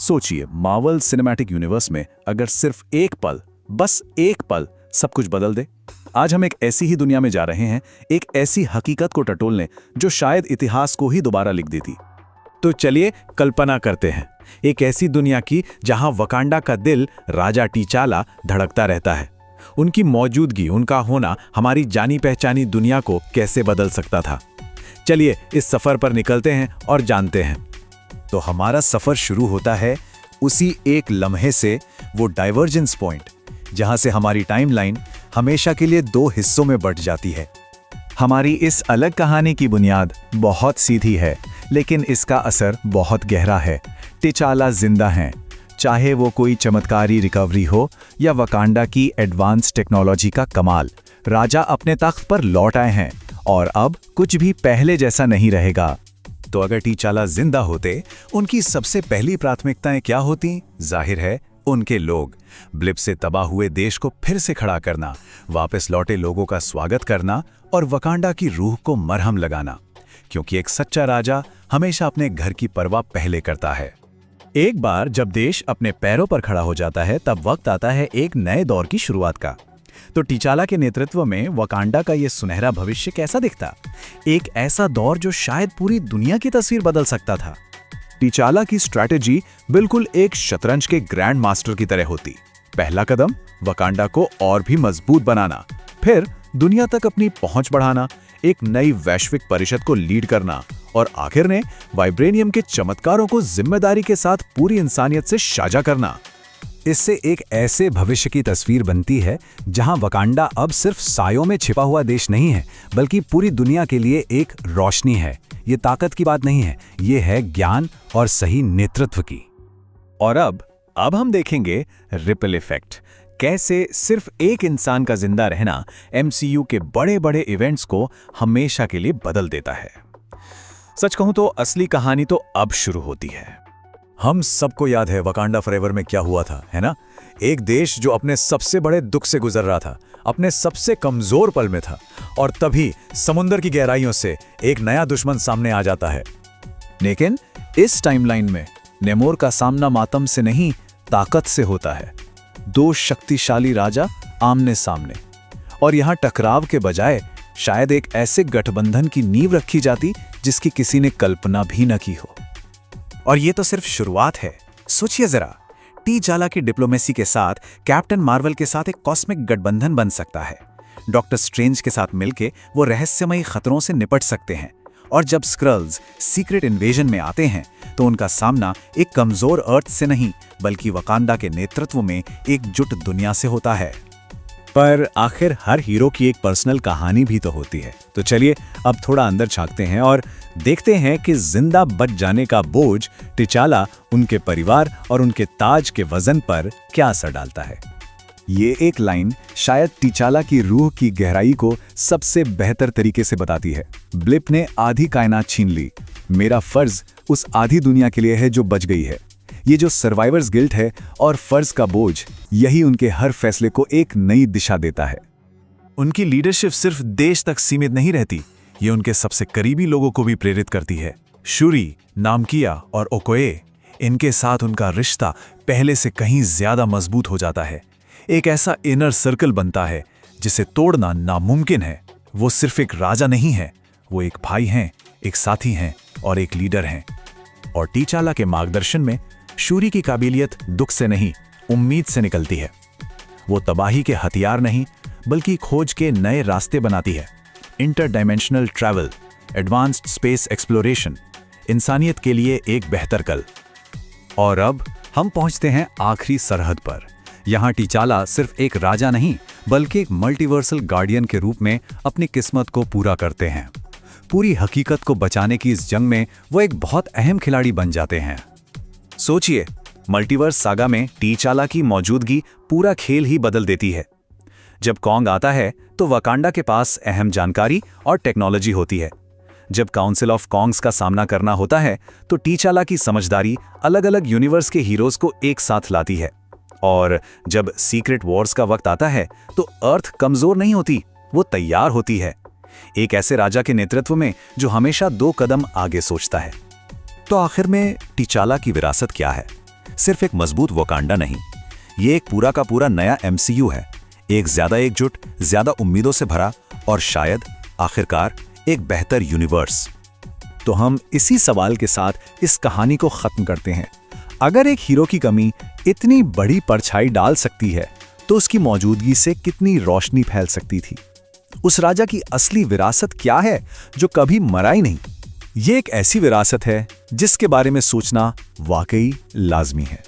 सोचिए, Marvel cinematic universe में अगर सिर्फ एक पल, बस एक पल सब कुछ बदल दे। आज हम एक ऐसी ही दुनिया में जा रहे हैं, एक ऐसी हकीकत को टटोलने जो शायद इतिहास को ही दोबारा लिख देती। तो चलिए कल्पना करते हैं एक ऐसी दुनिया की जहां वकांडा का दिल राजा टीचाला धड़कता रहता है। उनकी मौजूदगी, उनका होना हमारी जानी पहचानी दुनिया को कैसे बदल सकता था। चलिए इस सफर पर निकलते हैं और जानते हैं। तो हमारा सफर शुरू होता है उसी एक लम्हे से, वो डाइवर्जेंस पॉइंट जहां से हमारी टाइमलाइन हमेशा के लिए दो हिस्सों में बंट जाती है। हमारी इस अलग कहानी की बुनियाद बहुत सीधी है, लेकिन इसका असर बहुत गहरा है। टिचाला जिंदा हैं, चाहे वो कोई चमत्कारी रिकवरी हो या वकांडा की एडवांस टेक्नोलॉजी का कमाल। राजा अपने तख्त पर लौट आए हैं और अब कुछ भी पहले जैसा नहीं रहेगा। तो अगर टीचाला जिंदा होते, उनकी सबसे पहली प्राथमिकताएं क्या होती? जाहिर है, उनके लोग। ब्लिप से तबाह हुए देश को फिर से खड़ा करना, वापस लौटे लोगों का स्वागत करना और वकांडा की रूह को मरहम लगाना, क्योंकि एक सच्चा राजा हमेशा अपने घर की परवाह पहले करता है। एक बार जब देश अपने पैरों पर खड़ा हो जाता है, तब वक्त आता है एक नए दौर की शुरुआत का। तो टिचाला के नेतृत्व में वकांडा का यह सुनहरा भविष्य कैसा दिखता? एक ऐसा दौर जो शायद पूरी दुनिया की तस्वीर बदल सकता था। टिचाला की स्ट्रैटेजी बिल्कुल एक शतरंज के ग्रैंड मास्टर की तरह होती। पहला कदम, वकांडा को और भी मजबूत बनाना, फिर दुनिया तक अपनी पहुंच बढ़ाना, एक नई वैश्विक परिषद को लीड करना और आखिर ने वाइब्रेनियम के चमत्कारों को जिम्मेदारी के साथ पूरी इंसानियत से साझा करना। इससे एक ऐसे भविष्य की तस्वीर बनती है जहां वकांडा अब सिर्फ सायों में छिपा हुआ देश नहीं है, बल्कि पूरी दुनिया के लिए एक रोशनी है। ये ताकत की बात नहीं है, ये है ज्ञान और सही नेतृत्व की। और अब हम देखेंगे रिपल इफेक्ट, कैसे सिर्फ एक इंसान का जिंदा रहना एमसीयू के बड़े बड़े इवेंट्स को हमेशा के लिए बदल देता है। सच कहूं तो असली कहानी तो अब शुरू होती है। हम सबको याद है वकांडा फॉरएवर में क्या हुआ था, है ना? एक देश जो अपने सबसे बड़े दुख से गुजर रहा था, अपने सबसे कमजोर पल में था, और तभी समुद्र की गहराइयों से एक नया दुश्मन सामने आ जाता है। लेकिन इस टाइमलाइन में नेमोर का सामना मातम से नहीं, ताकत से होता है। दो शक्तिशाली राजा आमने सामने, और यहां टकराव के बजाय शायद एक ऐसे गठबंधन की नींव रखी जाती जिसकी किसी ने कल्पना भी न की हो। और ये तो सिर्फ शुरुआत है। सोचिए जरा, टीचाला की डिप्लोमेसी के साथ कैप्टन मार्वल के साथ एक कॉस्मिक गठबंधन बन सकता है। डॉक्टर स्ट्रेंज के साथ मिलकर वो रहस्यमयी खतरों से निपट सकते हैं। और जब स्क्रल्स सीक्रेट इन्वेजन में आते हैं, तो उनका सामना एक कमजोर अर्थ से नहीं, बल्कि वकांडा के नेतृत्व में एकजुट दुनिया से होता है। पर आखिर हर हीरो की एक पर्सनल कहानी भी तो होती है। तो चलिए अब थोड़ा अंदर झांकते हैं और देखते हैं कि जिंदा बच जाने का बोझ टिचाला, उनके परिवार और उनके ताज के वजन पर क्या असर डालता है। ये एक लाइन शायद टिचाला की रूह की गहराई को सबसे बेहतर तरीके से बताती है। ब्लिप ने आधी कायनात छीन ली, मेरा फर्ज उस आधी दुनिया के लिए है जो बच गई है। ये जो सर्वाइवर्स गिल्ट है और फर्ज का बोझ, यही उनके हर फैसले को एक नई दिशा देता है। उनकी लीडरशिप सिर्फ देश तक सीमित नहीं रहती, ये उनके सबसे करीबी लोगों को भी प्रेरित करती है। शूरी, नामकिया और ओकोए, इनके साथ उनका रिश्ता पहले से कहीं ज्यादा मजबूत हो जाता है। एक ऐसा इनर सर्कल बनता है जिसे तोड़ना नामुमकिन है। वो सिर्फ एक राजा नहीं है, वो एक भाई हैं, एक साथी हैं और एक लीडर हैं। और टीचाला के मार्गदर्शन में शूरी की काबिलियत दुख से नहीं, उम्मीद से निकलती है। वो तबाही के हथियार नहीं, बल्कि खोज के नए रास्ते बनाती है। इंटरडायमेंशनल ट्रैवल, एडवांस्ड स्पेस एक्सप्लोरेशन, इंसानियत के लिए एक बेहतर कल। और अब हम पहुंचते हैं आखिरी सरहद पर। यहां टिचाला सिर्फ एक राजा नहीं, बल्कि एक मल्टीवर्सल गार्डियन के रूप में अपनी किस्मत को पूरा करते हैं। पूरी हकीकत को बचाने की इस जंग में वो एक बहुत अहम खिलाड़ी बन जाते हैं। सोचिए, मल्टीवर्स सागा में टिचाला की मौजूदगी पूरा खेल ही बदल देती है। जब कॉन्ग आता है तो वकांडा के पास अहम जानकारी और टेक्नोलॉजी होती है। जब काउंसिल ऑफ कॉन्ग्स का सामना करना होता है तो टिचाला की समझदारी अलग अलग यूनिवर्स के हीरोज को एक साथ लाती है। और जब सीक्रेट वॉर्स का वक्त आता है तो अर्थ कमजोर नहीं होती, वो तैयार होती है। एक ऐसे राजा के नेतृत्व में जो हमेशा 2 कदम आगे सोचता है। तो आखिर में टिचाला की विरासत क्या है? सिर्फ एक मजबूत वकांडा नहीं, ये एक पूरा का पूरा नया MCU है, एक ज्यादा एकजुट, ज्यादा उम्मीदों से भरा और शायद आखिरकार एक बेहतर यूनिवर्स। तो हम इसी सवाल के साथ इस कहानी को खत्म करते हैं। अगर एक हीरो की कमी इतनी बड़ी परछाई डाल सकती है, तो उसकी मौजूदगी से कितनी रोशनी फैल सकती थी। उस राजा की असली विरासत क्या है जो कभी मरा ही नहीं। ये एक ऐसी विरासत है जिसके बारे में सोचना वाकई लाजमी है।